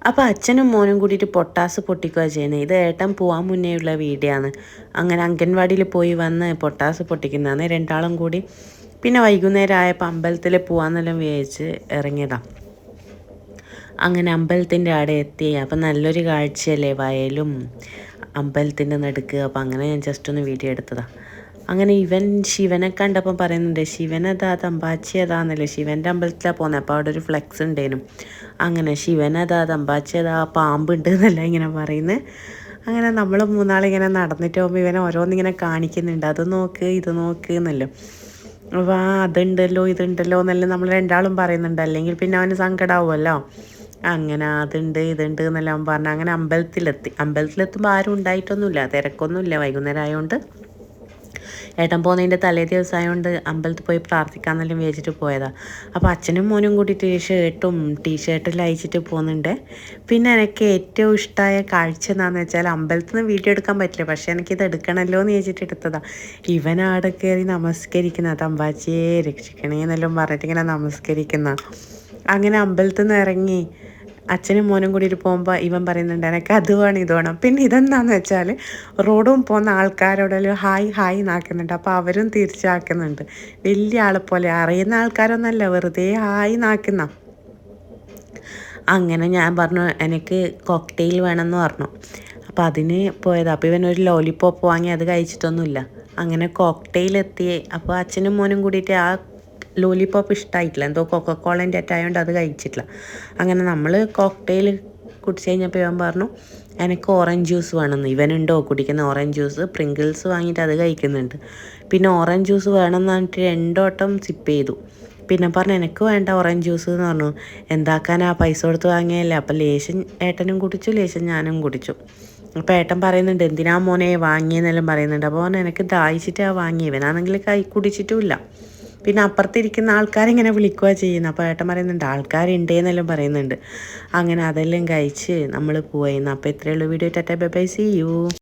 അപ്പോൾ അച്ഛനും മോനും കൂടിയിട്ട് പൊട്ടാസ് പൊട്ടിക്കുക ചെയ്യുന്നത്. ഇത് ഏട്ടൻ പോകാൻ മുന്നേ ഉള്ള വീഡിയോ ആണ്. അങ്ങനെ അംഗൻവാടിയിൽ പോയി വന്ന് പൊട്ടാസ് പൊട്ടിക്കുന്നതാണ് രണ്ടാളും കൂടി. പിന്നെ വൈകുന്നേരം ആയപ്പോൾ അമ്പലത്തിൽ പോകാമെന്നെല്ലാം വിചാരിച്ച് ഇറങ്ങിയതാണ്. അങ്ങനെ അമ്പലത്തിൻ്റെ അവിടെ എത്തി. അപ്പം നല്ലൊരു കാഴ്ചയല്ലേ, വയലും അമ്പലത്തിൻ്റെ നടുക്ക്. അപ്പം അങ്ങനെ ഞാൻ ജസ്റ്റ് ഒന്ന് വീഡിയോ എടുത്തതാണ്. അങ്ങനെ ഇവൻ ശിവനെ കണ്ടപ്പം പറയുന്നുണ്ട്, ശിവനതാ തമ്പാച്ചി അതാന്നല്ലേ, ശിവൻ്റെ അമ്പലത്തിലാണ് പോകുന്നത്. അപ്പോൾ അവിടെ ഒരു ഫ്ലെക്സ് ഉണ്ടേനും. അങ്ങനെ ശിവനതാ തമ്പാച്ചി അതാ പാമ്പുണ്ട് എന്നല്ല ഇങ്ങനെ പറയുന്നത്. അങ്ങനെ നമ്മൾ മൂന്നാളിങ്ങനെ നടന്നിട്ട് പോകുമ്പോൾ ഇവനെ ഓരോന്നിങ്ങനെ കാണിക്കുന്നുണ്ട്, അത് നോക്ക് ഇത് നോക്ക് എന്നല്ലോ. അപ്പോൾ അതുണ്ടല്ലോ ഇതുണ്ടല്ലോ എന്നെല്ലാം നമ്മൾ രണ്ടാളും പറയുന്നുണ്ട്, അല്ലെങ്കിൽ പിന്നെ അവന് സങ്കടമാവുമല്ലോ. അങ്ങനെ അതുണ്ട് ഇതുണ്ട് എന്നെല്ലാം പറഞ്ഞ് അങ്ങനെ അമ്പലത്തിലെത്തുമ്പോൾ ആരും ഉണ്ടായിട്ടൊന്നുമില്ല, തിരക്കൊന്നുമില്ല, വൈകുന്നേരം ആയതുകൊണ്ട്. ഏട്ടൻ പോകുന്നതിൻ്റെ തലേ ദിവസമായതുകൊണ്ട് അമ്പലത്തിൽ പോയി പ്രാർത്ഥിക്കാമെന്നെല്ലാം വിചാരിച്ചിട്ട് പോയതാണ്. അപ്പോൾ അച്ഛനും മോനും കൂടി ടീഷർട്ടെല്ലാം അയച്ചിട്ട് പോകുന്നുണ്ട്. പിന്നെ എനിക്ക് ഏറ്റവും ഇഷ്ടമായ കാഴ്ച എന്താണെന്ന് വെച്ചാൽ, അമ്പലത്തിൽ നിന്ന് വീഡിയോ എടുക്കാൻ പറ്റില്ല, പക്ഷേ എനിക്കിത് എടുക്കണമല്ലോ എന്ന് വിചാരിച്ചിട്ട് എടുത്തതാണ്. ഇവൻ അവിടെ കയറി നമസ്കരിക്കുന്ന, തമ്പാച്ചിയെ രക്ഷിക്കണേ എന്നെല്ലാം പറഞ്ഞിട്ട് ഇങ്ങനെ നമസ്കരിക്കുന്ന. അങ്ങനെ അമ്പലത്തിൽ നിന്ന് ഇറങ്ങി അച്ഛനും മോനും കൂടി പോകുമ്പോൾ ഇവൻ പറയുന്നുണ്ട്, എനിക്ക് അത് വേണം ഇത് വേണം. പിന്നെ ഇതെന്താണെന്ന് വെച്ചാൽ, റോഡും പോകുന്ന ആൾക്കാരോടെല്ലാം ഹായ് ഹായ് നാക്കുന്നുണ്ട്. അപ്പോൾ അവരും തിരിച്ചാക്കുന്നുണ്ട്. വലിയ ആളെ പോലെ, അറിയുന്ന ആൾക്കാരൊന്നല്ല, വെറുതെ ഹായ് നാക്കുന്ന. അങ്ങനെ ഞാൻ പറഞ്ഞു എനിക്ക് കോക്ടെയിൽ വേണമെന്ന് പറഞ്ഞു. അപ്പോൾ അതിന് പോയതാണ്. അപ്പോൾ ഇവനൊരു ലോലിപോപ്പ് വാങ്ങി, അത് കഴിച്ചിട്ടൊന്നുമില്ല. അങ്ങനെ കോക്ടെയിൽ എത്തി. അപ്പോൾ അച്ഛനും മോനും കൂടിയിട്ട് ആ ലോലിപോപ്പ് ഇഷ്ടമായിട്ടില്ല, എന്തോ കൊക്കക്കോളേൻ്റെ ആയതുകൊണ്ട് അത് കഴിച്ചിട്ടില്ല. അങ്ങനെ നമ്മൾ കോക്ടെയിൽ കുടിച്ച് കഴിഞ്ഞപ്പോൾ ഇവൻ പറഞ്ഞു എനിക്ക് ഓറഞ്ച് ജ്യൂസ് വേണമെന്ന്. ഇവനുണ്ടോ കുടിക്കുന്ന ഓറഞ്ച് ജ്യൂസ്, പ്രിങ്കിൾസ് വാങ്ങിയിട്ട് അത് കഴിക്കുന്നുണ്ട്. പിന്നെ ഓറഞ്ച് ജ്യൂസ് വേണമെന്ന് പറഞ്ഞിട്ട് 2 വട്ടം സിപ്പ് ചെയ്തു. പിന്നെ പറഞ്ഞു എനിക്ക് വേണ്ട ഓറഞ്ച് ജ്യൂസ് എന്ന് പറഞ്ഞു. എന്താക്കാനാ, പൈസ കൊടുത്ത് വാങ്ങിയല്ലേ. അപ്പോൾ ലേശം ഏട്ടനും കുടിച്ചു, ലേശം ഞാനും കുടിച്ചു. അപ്പോൾ ഏട്ടൻ പറയുന്നുണ്ട് എന്തിനാ മോനെ വാങ്ങിയെന്നെല്ലാം പറയുന്നുണ്ട്. അപ്പോൾ എനിക്ക് ദാഹിച്ചിട്ടാണ് വാങ്ങിയത്. ഇവനാണെങ്കിൽ കുടിച്ചിട്ടുമില്ല. പിന്നെ അപ്പുറത്തിരിക്കുന്ന ആൾക്കാരിങ്ങനെ വിളിക്കുക ചെയ്യുന്നു. അപ്പോൾ ഏട്ടൻ പറയുന്നുണ്ട് ആൾക്കാരുണ്ടേന്നെല്ലാം പറയുന്നുണ്ട്. അങ്ങനെ അതെല്ലാം കഴിച്ച് നമ്മൾ പോയിരുന്നു. അപ്പോൾ ഇത്രയേ ഉള്ളൂ video. Tata bye bye, see U.